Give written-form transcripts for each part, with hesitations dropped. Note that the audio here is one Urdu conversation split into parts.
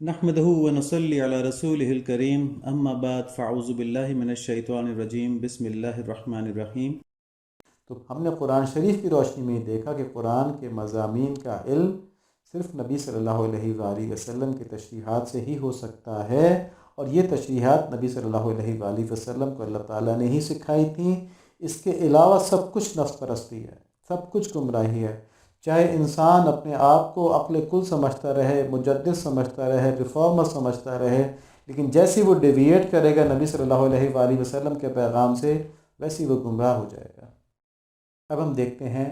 نحمده ونصلي على رسوله الكريم اما بعد فاعوذ بالله من الشیطان الرجیم بسم اللہ الرحمن الرحیم۔ تو ہم نے قرآن شریف کی روشنی میں دیکھا کہ قرآن کے مضامین کا علم صرف نبی صلی اللہ علیہ وآلہ وسلم کی تشریحات سے ہی ہو سکتا ہے، اور یہ تشریحات نبی صلی اللہ علیہ وآلہ وسلم کو اللہ تعالیٰ نے ہی سکھائی تھیں۔ اس کے علاوہ سب کچھ نفس پرستی ہے، سب کچھ گمراہی ہے۔ چاہے انسان اپنے آپ کو عقل کل سمجھتا رہے، مجدد سمجھتا رہے، ریفارمر سمجھتا رہے، لیکن جیسی وہ ڈیویٹ کرے گا نبی صلی اللہ علیہ وآلہ وسلم کے پیغام سے، ویسی وہ گمراہ ہو جائے گا۔ اب ہم دیکھتے ہیں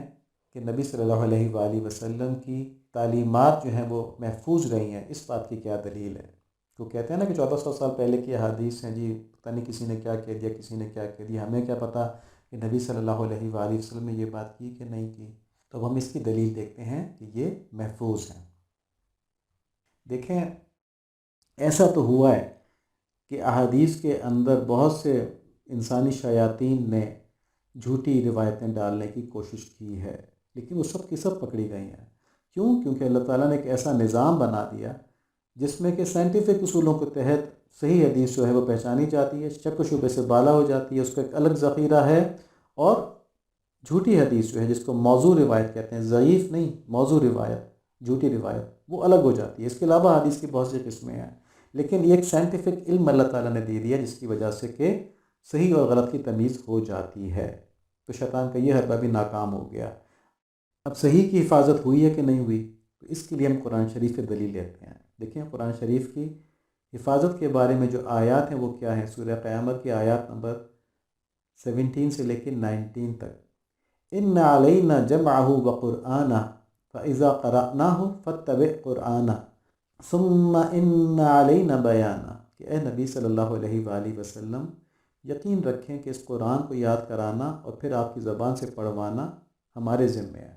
کہ نبی صلی اللہ علیہ وآلہ وسلم کی تعلیمات جو ہیں وہ محفوظ رہی ہیں، اس بات کی کیا دلیل ہے؟ وہ کہتے ہیں نا کہ 1400 سال پہلے کی احادیث ہیں، جی پتہ نہیں کسی نے کیا کہہ دیا، کسی نے کیا کہہ دیا، ہمیں کیا پتہ کہ نبی صلی اللہ علیہ وآلہ وسلم نے یہ بات کی کہ نہیں کی۔ تو اب ہم اس کی دلیل دیکھتے ہیں کہ یہ محفوظ ہیں۔ دیکھیں، ایسا تو ہوا ہے کہ احادیث کے اندر بہت سے انسانی شیاطین نے جھوٹی روایتیں ڈالنے کی کوشش کی ہے، لیکن وہ سب کی سب پکڑی گئی ہیں۔ کیوں؟ کیونکہ اللہ تعالیٰ نے ایک ایسا نظام بنا دیا جس میں کہ سائنٹیفک اصولوں کے تحت صحیح حدیث جو ہے وہ پہچانی جاتی ہے، شک و شبے سے بالا ہو جاتی ہے، اس کا ایک الگ ذخیرہ ہے، اور جھوٹی حدیث جو ہے جس کو موضوع روایت کہتے ہیں، ضعیف نہیں، موضوع روایت، جھوٹی روایت، وہ الگ ہو جاتی ہے۔ اس کے علاوہ حدیث کی بہت سی قسمیں ہیں، لیکن یہ ایک سائنٹیفک علم اللہ تعالیٰ نے دے دیا جس کی وجہ سے کہ صحیح اور غلط کی تمیز ہو جاتی ہے۔ تو شیطان کا یہ حربہ بھی ناکام ہو گیا۔ اب صحیح کی حفاظت ہوئی ہے کہ نہیں ہوئی؟ تو اس کے لیے ہم قرآن شریف کی دلیل لیتے ہیں۔ دیکھیں، قرآن شریف کی حفاظت کے بارے میں جو آیات ہیں وہ کیا ہیں؟ سورہ قیامت کی آیات نمبر 17 سے لے کے 19 تک۔ ان علینا جمعہ وقرآنہ فاذا قرأناہ فاتبع قرآنہ ثم ان علینا بیانہ، کہ اے نبی صلی اللہ علیہ وآلہ وسلم یقین رکھیں کہ اس قرآن کو یاد کرانا اور پھر آپ کی زبان سے پڑھوانا ہمارے ذمہ ہے۔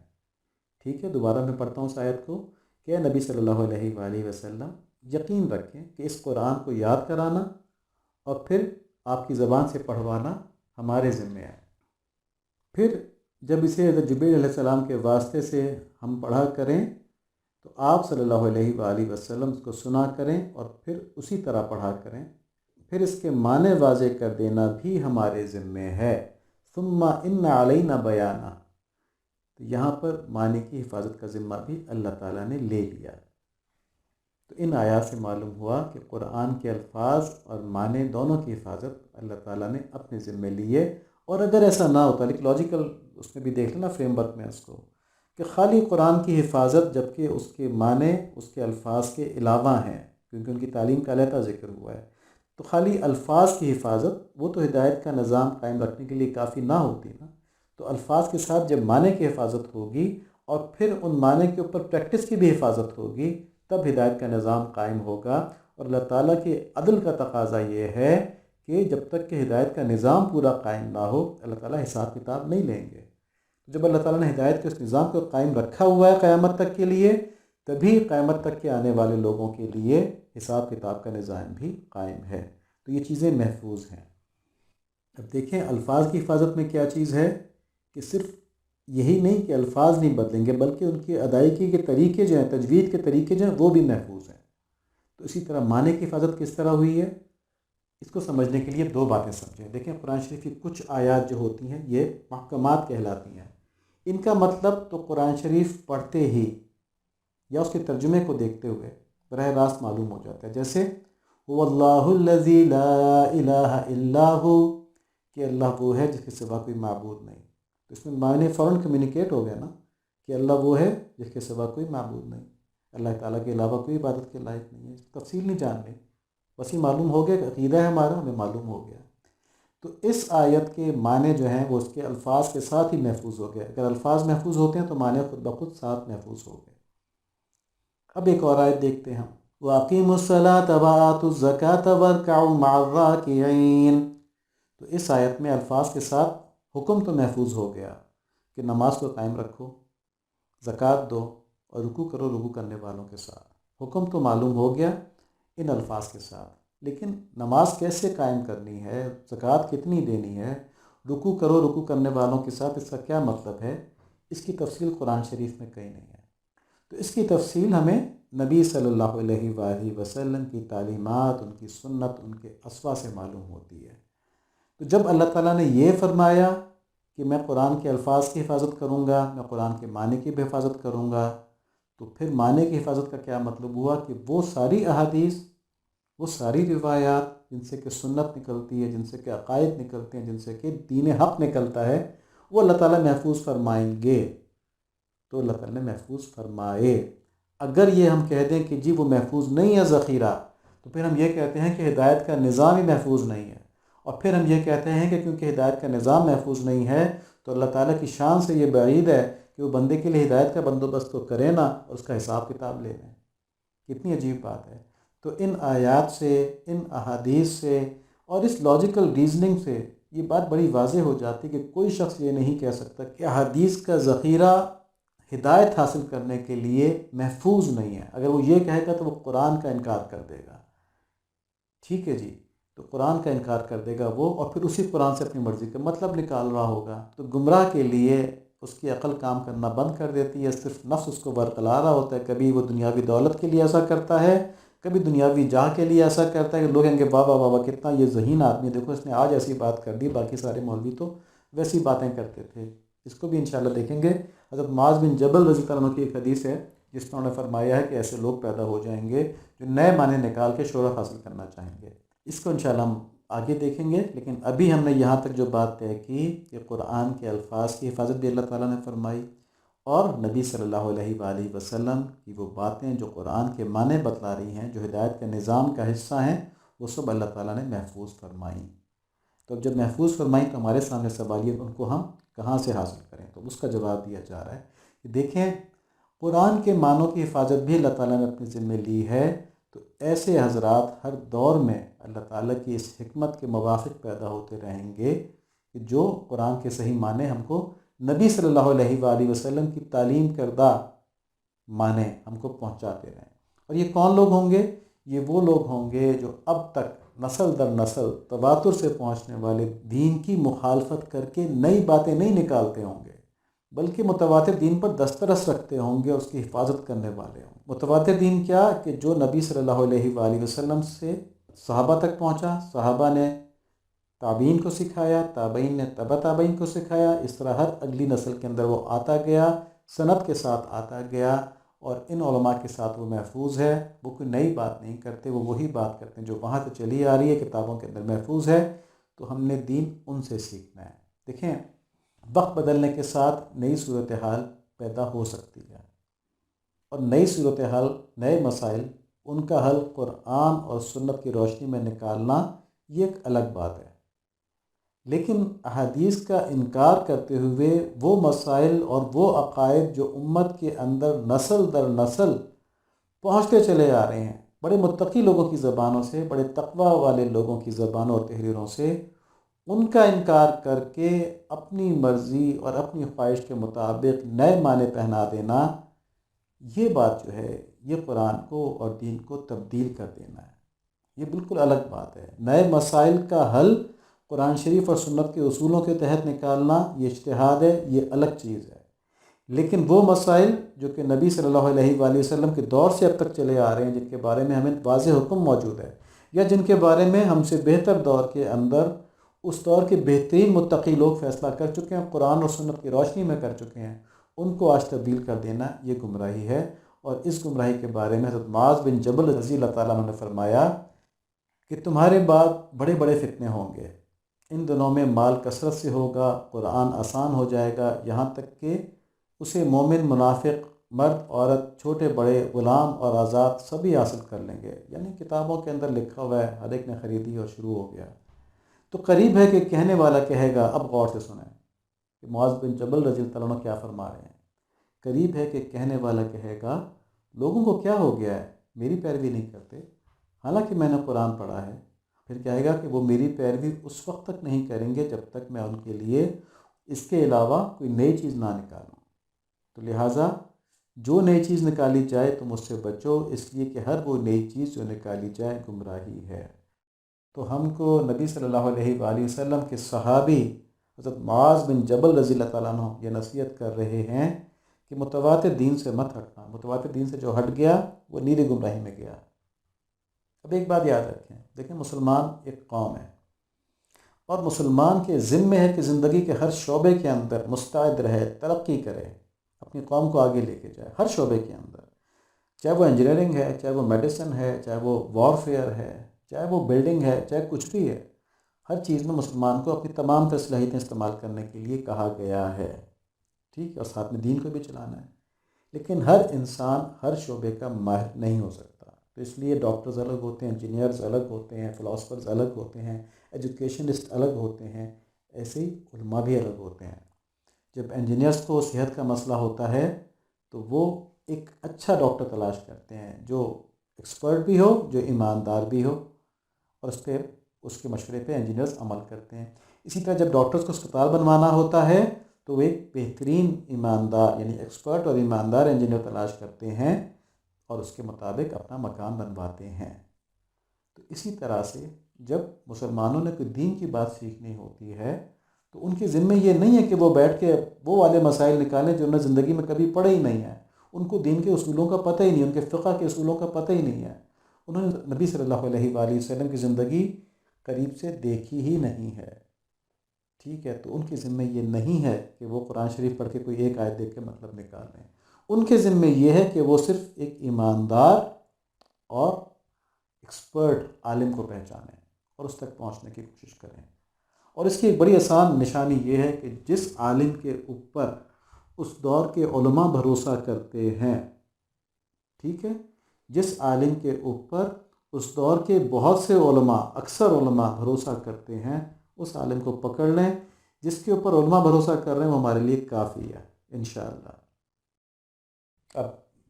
ٹھیک ہے، دوبارہ میں پڑھتا ہوں اس آیت کو کہ اے نبی صلی اللہ علیہ وآلہ وسلم یقین رکھیں کہ اس قرآن کو یاد کرانا اور پھر آپ کی زبان سے پڑھوانا ہمارے ذمہ ہے۔ پھر جب اسے حضرت جبریل علیہ السلام کے واسطے سے ہم پڑھا کریں تو آپ صلی اللہ علیہ وآلہ وسلم اس کو سنا کریں اور پھر اسی طرح پڑھا کریں، پھر اس کے معنی واضح کر دینا بھی ہمارے ذمے ہے۔ ثم ان علینا بیانہ، تو یہاں پر معنی کی حفاظت کا ذمہ بھی اللہ تعالیٰ نے لے لیا۔ تو ان آیات سے معلوم ہوا کہ قرآن کے الفاظ اور معنی دونوں کی حفاظت اللہ تعالیٰ نے اپنے ذمے لیے۔ اور اگر ایسا نہ ہوتا، لیکن لاجیکل اس میں بھی دیکھ لینا فریم ورک میں اس کو، کہ خالی قرآن کی حفاظت جبکہ اس کے معنی اس کے الفاظ کے علاوہ ہیں، کیونکہ ان کی تعلیم کا علیحدہ ذکر ہوا ہے، تو خالی الفاظ کی حفاظت وہ تو ہدایت کا نظام قائم رکھنے کے لیے کافی نہ ہوتی نا۔ تو الفاظ کے ساتھ جب معنی کی حفاظت ہوگی اور پھر ان معنی کے اوپر پریکٹس کی بھی حفاظت ہوگی، تب ہدایت کا نظام قائم ہوگا۔ اور اللہ تعالیٰ کے عدل کا تقاضا یہ ہے کہ جب تک کہ ہدایت کا نظام پورا قائم نہ ہو، اللہ تعالیٰ حساب کتاب نہیں لیں گے۔ جب اللہ تعالیٰ نے ہدایت کے اس نظام کو قائم رکھا ہوا ہے قیامت تک کے لیے، تبھی قیامت تک کے آنے والے لوگوں کے لیے حساب کتاب کا نظام بھی قائم ہے۔ تو یہ چیزیں محفوظ ہیں۔ اب دیکھیں الفاظ کی حفاظت میں کیا چیز ہے، کہ صرف یہی نہیں کہ الفاظ نہیں بدلیں گے، بلکہ ان کی ادائیگی کے طریقے جو ہیں، تجوید کے طریقے جو ہیں، وہ بھی محفوظ ہیں۔ تو اسی طرح معنی کی حفاظت کس طرح ہوئی ہے، اس کو سمجھنے کے لیے دو باتیں سمجھیں۔ دیکھیں، قرآن شریف کی کچھ آیات جو ہوتی ہیں یہ محکمات کہلاتی ہیں۔ ان کا مطلب تو قرآن شریف پڑھتے ہی یا اس کے ترجمے کو دیکھتے ہوئے براہ راست معلوم ہو جاتا ہے۔ جیسے هو اللہ الذی لا الہ الا ہو، کہ اللہ وہ ہے جس کے سوا کوئی معبود نہیں۔ تو اس میں معنی فوراً کمیونیکیٹ ہو گیا نا، کہ اللہ وہ ہے جس کے سوا کوئی معبود نہیں، اللہ تعالیٰ کے علاوہ کوئی عبادت کے لائق نہیں ہے۔ تفصیل نہیں جاننے، بس یہ معلوم ہو گیا کہ عقیدہ ہے ہمارا، ہمیں معلوم ہو گیا۔ تو اس آیت کے معنی جو ہیں وہ اس کے الفاظ کے ساتھ ہی محفوظ ہو گئے۔ اگر الفاظ محفوظ ہوتے ہیں تو معنی خود بخود ساتھ محفوظ ہو گئے۔ اب ایک اور آیت دیکھتے ہیں ہم، وَأَقِيمُوا الصَّلَاةَ وَآتُوا الزَّكَاةَ وَارْكَعُوا مَعَ الرَّاكِعِينَ۔ تو اس آیت میں الفاظ کے ساتھ حکم تو محفوظ ہو گیا کہ نماز کو قائم رکھو، زکوٰۃ دو اور رکوع کرو رکوع کرنے والوں کے ساتھ۔ حکم تو معلوم ہو گیا ان الفاظ کے ساتھ، لیکن نماز کیسے قائم کرنی ہے، زکوٰۃ کتنی دینی ہے، رکوع کرو رکوع کرنے والوں کے ساتھ، اس کا کیا مطلب ہے، اس کی تفصیل قرآن شریف میں کہیں نہیں ہے۔ تو اس کی تفصیل ہمیں نبی صلی اللہ علیہ وآلہ وسلم کی تعلیمات، ان کی سنت، ان کے اسوا سے معلوم ہوتی ہے۔ تو جب اللہ تعالیٰ نے یہ فرمایا کہ میں قرآن کے الفاظ کی حفاظت کروں گا، میں قرآن کے معنی کی بھی حفاظت کروں گا، تو پھر معنی کی حفاظت کا کیا مطلب ہوا کہ وہ ساری احادیث، وہ ساری روایات جن سے کہ سنت نکلتی ہے، جن سے کہ عقائد نکلتے ہیں، جن سے کہ دین حق نکلتا ہے، وہ اللہ تعالیٰ محفوظ فرمائیں گے۔ تو اللہ تعالیٰ نے محفوظ فرمائے۔ اگر یہ ہم کہہ دیں کہ جی وہ محفوظ نہیں ہے ذخیرہ، تو پھر ہم یہ کہتے ہیں کہ ہدایت کا نظام ہی محفوظ نہیں ہے، اور پھر ہم یہ کہتے ہیں کہ کیونکہ ہدایت کا نظام محفوظ نہیں ہے تو اللہ تعالیٰ کی شان سے یہ بعید ہے کہ وہ بندے کے لیے ہدایت کا بندوبست تو کرے نا اور اس کا حساب کتاب لے لیں۔ کتنی عجیب بات ہے۔ تو ان آیات سے، ان احادیث سے اور اس لاجیکل ریزننگ سے یہ بات بڑی واضح ہو جاتی کہ کوئی شخص یہ نہیں کہہ سکتا کہ احادیث کا ذخیرہ ہدایت حاصل کرنے کے لیے محفوظ نہیں ہے۔ اگر وہ یہ کہے گا تو وہ قرآن کا انکار کر دے گا۔ ٹھیک ہے جی، تو قرآن کا انکار کر دے گا وہ، اور پھر اسی قرآن سے اپنی مرضی کا مطلب نکال رہا ہوگا۔ تو گمراہ کے لیے اس کی عقل کام کرنا بند کر دیتی ہے، صرف نفس اس کو برقرار رہا ہوتا ہے۔ کبھی وہ دنیاوی دولت کے لیے ایسا کرتا ہے، کبھی دنیاوی جاہ کے لیے ایسا کرتا ہے کہ لوگ کہیں گے بابا بابا کتنا یہ ذہین آدمی، دیکھو اس نے آج ایسی بات کر دی، باقی سارے مولوی تو ویسی باتیں کرتے تھے۔ اس کو بھی انشاءاللہ دیکھیں گے۔ حضرت معاذ بن جبل رضی اللہ عنہ کی ایک حدیث ہے جس میں انہوں نے فرمایا ہے کہ ایسے لوگ پیدا ہو جائیں گے جو نئے معنی نکال کے شہرت حاصل کرنا چاہیں گے۔ اس کو انشاءاللہ ہم آگے دیکھیں گے، لیکن ابھی ہم نے یہاں تک جو بات طے کی کہ قرآن کے الفاظ کی حفاظت بھی اللہ تعالیٰ نے فرمائی، اور نبی صلی اللہ علیہ وآلہ وسلم کی وہ باتیں جو قرآن کے معنی بتلا رہی ہیں، جو ہدایت کے نظام کا حصہ ہیں، وہ سب اللہ تعالیٰ نے محفوظ فرمائیں۔ تو اب جب محفوظ فرمائیں تو ہمارے سامنے سوال یہ ان کو ہم کہاں سے حاصل کریں؟ تو اس کا جواب دیا جا رہا ہے کہ دیکھیں، قرآن کے معنوں کی حفاظت بھی اللہ تعالیٰ نے اپنی ذمہ لی ہے۔ تو ایسے حضرات ہر دور میں اللہ تعالیٰ کی اس حکمت کے موافق پیدا ہوتے رہیں گے کہ جو قرآن کے صحیح معنی ہم کو نبی صلی اللہ علیہ وآلہ وسلم کی تعلیم کردہ معنی ہم کو پہنچاتے رہیں۔ اور یہ کون لوگ ہوں گے؟ یہ وہ لوگ ہوں گے جو اب تک نسل در نسل تواتر سے پہنچنے والے دین کی مخالفت کر کے نئی باتیں نہیں نکالتے ہوں گے، بلکہ متواتر دین پر دسترس رکھتے ہوں گے، اس کی حفاظت کرنے والے ہوں گے۔ متواتر دین کیا کہ جو نبی صلی اللہ علیہ وآلہ وسلم سے صحابہ تک پہنچا، صحابہ نے تابعین کو سکھایا، تابعین نے تبع تابعین کو سکھایا، اس طرح ہر اگلی نسل کے اندر وہ آتا گیا، سند کے ساتھ آتا گیا، اور ان علماء کے ساتھ وہ محفوظ ہے۔ وہ کوئی نئی بات نہیں کرتے، وہ وہی بات کرتے ہیں جو وہاں سے چلی آ رہی ہے، کتابوں کے اندر محفوظ ہے۔ تو ہم نے دین ان سے سیکھنا ہے۔ دیکھیں، وقت بدلنے کے ساتھ نئی صورتحال پیدا ہو سکتی ہے، اور نئی صورتحال، نئے مسائل، ان کا حل قرآن اور سنت کی روشنی میں نکالنا یہ ایک الگ بات ہے۔ لیکن احادیث کا انکار کرتے ہوئے وہ مسائل اور وہ عقائد جو امت کے اندر نسل در نسل پہنچتے چلے آ رہے ہیں، بڑے متقی لوگوں کی زبانوں سے، بڑے تقوی والے لوگوں کی زبانوں اور تحریروں سے، ان کا انکار کر کے اپنی مرضی اور اپنی خواہش کے مطابق نئے معنی پہنا دینا، یہ بات جو ہے یہ قرآن کو اور دین کو تبدیل کر دینا ہے۔ یہ بالکل الگ بات ہے۔ نئے مسائل کا حل قرآن شریف اور سنت کے اصولوں کے تحت نکالنا یہ اجتہاد ہے، یہ الگ چیز ہے۔ لیکن وہ مسائل جو کہ نبی صلی اللہ علیہ وآلہ وسلم کے دور سے اب تک چلے آ رہے ہیں، جن کے بارے میں ہمیں واضح حکم موجود ہے، یا جن کے بارے میں ہم سے بہتر دور کے اندر اس دور کے بہترین متقی لوگ فیصلہ کر چکے ہیں، قرآن اور سنت کی روشنی میں کر چکے ہیں، ان کو آج تبدیل کر دینا یہ گمراہی ہے۔ اور اس گمراہی کے بارے میں حضرت معاذ بن جبل رضی اللہ تعالیٰ عنہ نے فرمایا کہ تمہارے بعد بڑے بڑے فتنے ہوں گے، ان دنوں میں مال کثرت سے ہوگا، قرآن آسان ہو جائے گا، یہاں تک کہ اسے مومن، منافق، مرد، عورت، چھوٹے بڑے، غلام اور آزاد سبھی حاصل کر لیں گے۔ یعنی کتابوں کے اندر لکھا ہوا ہے، ہر ایک نے خریدی اور شروع ہو گیا۔ تو قریب ہے کہ کہنے والا کہے گا، اب غور سے سنیں کہ معاذ بن جبل رضی اللہ عنہ کیا فرما رہے ہیں۔ قریب ہے کہ کہنے والا کہے گا، لوگوں کو کیا ہو گیا ہے، میری پیروی نہیں کرتے، حالانکہ میں نے قرآن پڑھا ہے۔ پھر کہے گا کہ وہ میری پیروی اس وقت تک نہیں کریں گے جب تک میں ان کے لیے اس کے علاوہ کوئی نئی چیز نہ نکالوں۔ تو لہٰذا جو نئی چیز نکالی جائے تم اس سے بچو، اس لیے کہ ہر وہ نئی چیز جو نکالی جائے گمراہی ہے۔ تو ہم کو نبی صلی اللہ علیہ وآلہ وسلم کے صحابی حضرت معاذ بن جبل رضی اللہ تعالیٰ عنہ یہ نصیحت کر رہے ہیں کہ متواتر دین سے مت ہٹنا، متواتر دین سے جو ہٹ گیا وہ نیری گمراہی میں گیا۔ اب ایک بات یاد رکھیں، دیکھیں مسلمان ایک قوم ہے، اور مسلمان کے ذمے ہے کہ زندگی کے ہر شعبے کے اندر مستعد رہے، ترقی کرے، اپنی قوم کو آگے لے کے جائے ہر شعبے کے اندر، چاہے وہ انجینئرنگ ہے، چاہے وہ میڈیسن ہے، چاہے وہ وارفیئر ہے، چاہے وہ بلڈنگ ہے، چاہے کچھ بھی ہے، ہر چیز میں مسلمان کو اپنی تمام تر صلاحیتیں استعمال کرنے کے لیے کہا گیا ہے، ٹھیک ہے، اور ساتھ میں دین کو بھی چلانا ہے۔ لیکن ہر انسان ہر شعبے کا ماہر نہیں ہو سکتا، تو اس لیے ڈاکٹرز الگ ہوتے ہیں، انجینئرز الگ ہوتے ہیں، فلاسفرز الگ ہوتے ہیں، ایجوکیشنسٹ الگ ہوتے ہیں، ایسے ہی علماء بھی الگ ہوتے ہیں۔ جب انجینئرز کو صحت کا مسئلہ ہوتا ہے تو وہ ایک اچھا ڈاکٹر تلاش کرتے ہیں جو ایکسپرٹ بھی ہو، جو ایماندار بھی ہو، اور اس کے مشورے پہ انجینئرز عمل کرتے ہیں۔ اسی طرح جب ڈاکٹرز کو اسپتال بنوانا ہوتا ہے تو وہ ایک بہترین ایماندار یعنی ایکسپرٹ اور ایماندار انجینئر تلاش کرتے ہیں اور اس کے مطابق اپنا مکان بنواتے ہیں۔ تو اسی طرح سے جب مسلمانوں نے کوئی دین کی بات سیکھنی ہوتی ہے تو ان کے ذمے یہ نہیں ہے کہ وہ بیٹھ کے وہ والے مسائل نکالیں جو انہوں نے زندگی میں کبھی پڑھے ہی نہیں ہیں، ان کو دین کے اصولوں کا پتہ ہی نہیں، ان کے فقہ کے اصولوں کا پتہ ہی نہیں ہے، انہوں نے نبی صلی اللہ علیہ وآلہ وسلم کی زندگی قریب سے دیکھی ہی نہیں ہے، ٹھیک ہے، تو ان کے ذمے یہ نہیں ہے کہ وہ قرآن شریف پڑھ کے کوئی ایک آیت دیکھ کے مطلب نکال لیں، ان کے ذمے یہ ہے کہ وہ صرف ایک ایماندار اور ایکسپرٹ عالم کو پہچانیں اور اس تک پہنچنے کی کوشش کریں۔ اور اس کی ایک بڑی آسان نشانی یہ ہے کہ جس عالم کے اوپر اس دور کے علماء بھروسہ کرتے ہیں، ٹھیک ہے، جس عالم کے اوپر اس دور کے بہت سے علماء، اکثر علماء بھروسہ کرتے ہیں، اس عالم کو پکڑ لیں، جس کے اوپر علماء بھروسہ کر رہے ہیں وہ ہمارے لیے کافی ہے انشاءاللہ۔ اب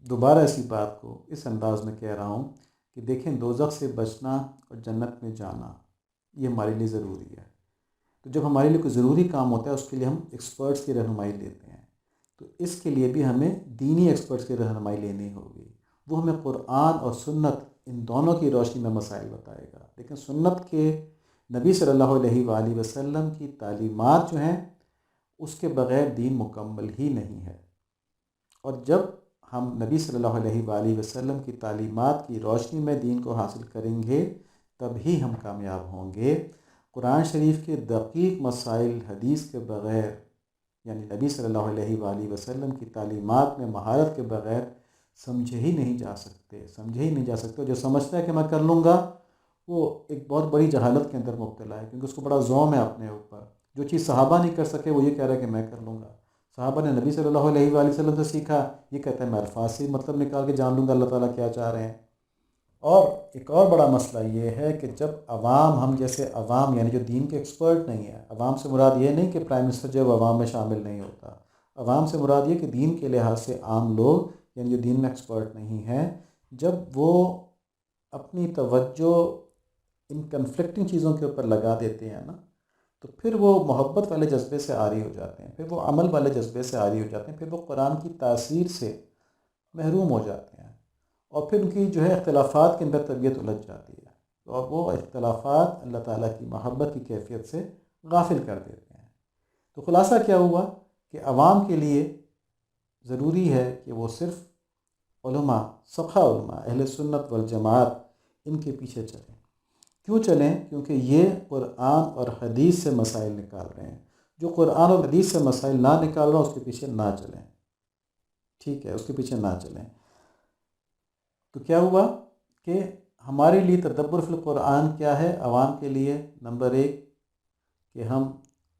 دوبارہ اسی بات کو اس انداز میں کہہ رہا ہوں کہ دیکھیں دوزخ سے بچنا اور جنت میں جانا یہ ہمارے لیے ضروری ہے، تو جب ہمارے لیے کوئی ضروری کام ہوتا ہے اس کے لیے ہم ایکسپرٹس کی رہنمائی لیتے ہیں، تو اس کے لیے بھی ہمیں دینی ایکسپرٹس کی رہنمائی لینی ہوگی، وہ ہمیں قرآن اور سنت ان دونوں کی روشنی میں مسائل بتائے گا۔ لیکن سنت کے نبی صلی اللہ علیہ وآلہ وسلم کی تعلیمات جو ہیں اس کے بغیر دین مکمل ہی نہیں ہے، اور جب ہم نبی صلی اللہ علیہ وآلہ وسلم کی تعلیمات کی روشنی میں دین کو حاصل کریں گے تب ہی ہم کامیاب ہوں گے۔ قرآن شریف کے دقیق مسائل حدیث کے بغیر یعنی نبی صلی اللہ علیہ وآلہ وسلم کی تعلیمات میں مہارت کے بغیر سمجھے ہی نہیں جا سکتے۔ جو سمجھتا ہے کہ میں کر لوں گا وہ ایک بہت بڑی جہالت کے اندر مبتلا ہے، کیونکہ اس کو بڑا زوم ہے اپنے اوپر۔ جو چیز صحابہ نہیں کر سکے وہ یہ کہہ رہا ہے کہ میں کر لوں گا، صحابہ نے نبی صلی اللہ علیہ وآلہ وسلم سے سیکھا، یہ کہتا ہے میں الفاظ سے مطلب نکال کے جان لوں گا اللہ تعالیٰ کیا چاہ رہے ہیں۔ اور ایک اور بڑا مسئلہ یہ ہے کہ جب عوام، ہم جیسے عوام یعنی جو دین کے ایکسپرٹ نہیں ہے، عوام سے مراد یہ نہیں کہ پرائم منسٹر جو عوام میں شامل نہیں ہوتا، عوام سے مراد یہ کہ دین کے لحاظ سے عام لوگ یعنی جو دین میں ایکسپرٹ نہیں ہیں، جب وہ اپنی توجہ ان کنفلکٹنگ چیزوں کے اوپر لگا دیتے ہیں نا، تو پھر وہ محبت والے جذبے سے عاری ہو جاتے ہیں، پھر وہ عمل والے جذبے سے عاری ہو جاتے ہیں، پھر وہ قرآن کی تاثیر سے محروم ہو جاتے ہیں، اور پھر ان کی جو ہے اختلافات کے اندر طبیعت الجھ جاتی ہے، اور وہ اختلافات اللہ تعالیٰ کی محبت کی کیفیت سے غافل کر دیتے ہیں۔ تو خلاصہ کیا ہوا کہ عوام کے لیے ضروری ہے کہ وہ صرف علماء، سخا علماء، اہل سنت والجماعت ان کے پیچھے چلیں۔ کیوں چلیں؟ کیونکہ یہ قرآن اور حدیث سے مسائل نکال رہے ہیں۔ جو قرآن اور حدیث سے مسائل نہ نکال رہا اس کے پیچھے نہ چلیں، ٹھیک ہے، اس کے پیچھے نہ چلیں۔ تو کیا ہوا کہ ہمارے لیے تدبر فی القرآن کیا ہے عوام کے لیے؟ نمبر ایک کہ ہم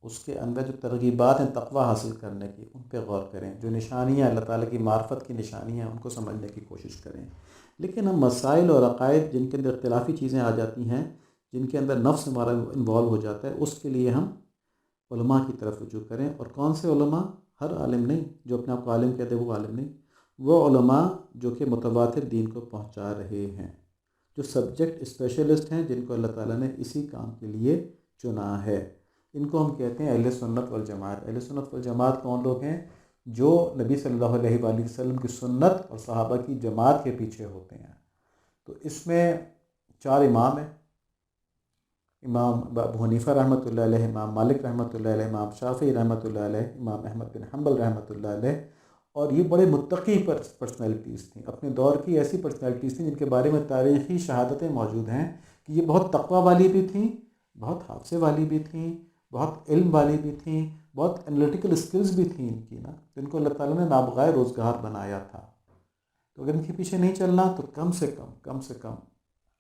اس کے اندر جو ترغیبات ہیں تقوی حاصل کرنے کی ان پہ غور کریں، جو نشانیاں اللہ تعالیٰ کی معرفت کی نشانیاں ہیں ان کو سمجھنے کی کوشش کریں۔ لیکن ہم مسائل اور عقائد جن کے اندر اختلافی چیزیں آ جاتی ہیں، جن کے اندر نفس ہمارا انوالو ہو جاتا ہے، اس کے لیے ہم علماء کی طرف رجوع کریں۔ اور کون سے علماء؟ ہر عالم نہیں، جو اپنے آپ کو عالم کہتے وہ عالم نہیں، وہ علماء جو کہ متواتر دین کو پہنچا رہے ہیں، جو سبجیکٹ اسپیشلسٹ ہیں، جن کو اللہ تعالیٰ نے اسی کام کے لیے چنا ہے۔ ان کو ہم کہتے ہیں اہل سنت والجماعت۔ اہل سنت والجماعت کون لوگ ہیں؟ جو نبی صلی اللہ علیہ وآلہ وسلم کی سنت اور صحابہ کی جماعت کے پیچھے ہوتے ہیں۔ تو اس میں 4 امام ہیں، امام ابو حنیفہ رحمۃ اللہ علیہ، امام مالک رحمۃ اللہ علیہ، امام شافعی رحمۃ اللہ علیہ، امام احمد بن حنبل رحمۃ اللہ علیہ، اور یہ بڑے متقی پرسنالٹیز تھیں، اپنے دور کی ایسی پرسنالٹیز تھیں جن کے بارے میں تاریخی شہادتیں موجود ہیں کہ یہ بہت تقوی والی بھی تھیں، بہت حادثے والی بھی تھیں، بہت علم والی بھی تھیں، بہت انالیٹیکل اسکلز بھی تھیں ان کی نا، جن کو اللہ تعالیٰ نے نابغہ روزگار بنایا تھا۔ تو اگر ان کے پیچھے نہیں چلنا تو کم سے کم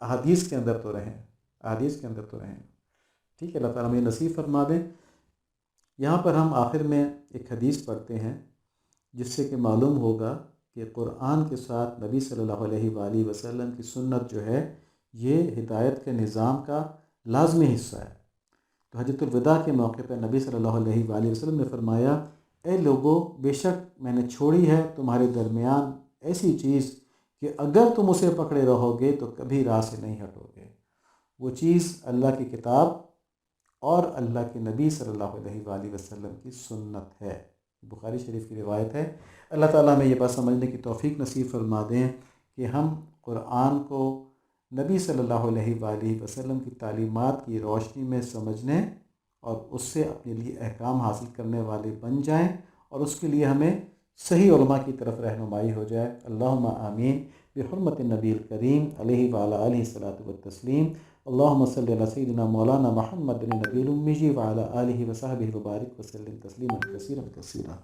احادیث کے اندر تو رہیں، احادیث کے اندر تو رہیں۔ ٹھیک ہے، اللہ تعالیٰ ہمیں نصیب فرما دے۔ یہاں پر ہم آخر میں ایک حدیث پڑھتے ہیں جس سے کہ معلوم ہوگا کہ قرآن کے ساتھ نبی صلی اللہ علیہ وآلہ وسلم کی سنت جو ہے یہ ہدایت کے نظام کا لازمی حصہ ہے۔ تو حجۃ الوداع کے موقع پر نبی صلی اللہ علیہ وآلہ وسلم نے فرمایا، اے لوگو، بے شک میں نے چھوڑی ہے تمہارے درمیان ایسی چیز کہ اگر تم اسے پکڑے رہو گے تو کبھی راہ سے نہیں ہٹو گے۔ وہ چیز اللہ کی کتاب اور اللہ کے نبی صلی اللہ علیہ وآلہ وسلم کی سنت ہے۔ بخاری شریف کی روایت ہے۔ اللہ تعالیٰ ہمیں یہ بات سمجھنے کی توفیق نصیب فرما دیں کہ ہم قرآن کو نبی صلی اللہ علیہ وآلہ وسلم کی تعلیمات کی روشنی میں سمجھنے اور اس سے اپنے لیے احکام حاصل کرنے والے بن جائیں، اور اس کے لیے ہمیں صحیح علماء کی طرف رہنمائی ہو جائے۔ اللہم آمین بحرمت النبی الکریم علیہ وعلی آلہ الصلاۃ والتسلیم۔ اللہم صلی علی سیدنا مولانا محمد النبی الامی وعلی آلہ وصحبہ وبارک وسلم تسلیما کثیرا کثیرا۔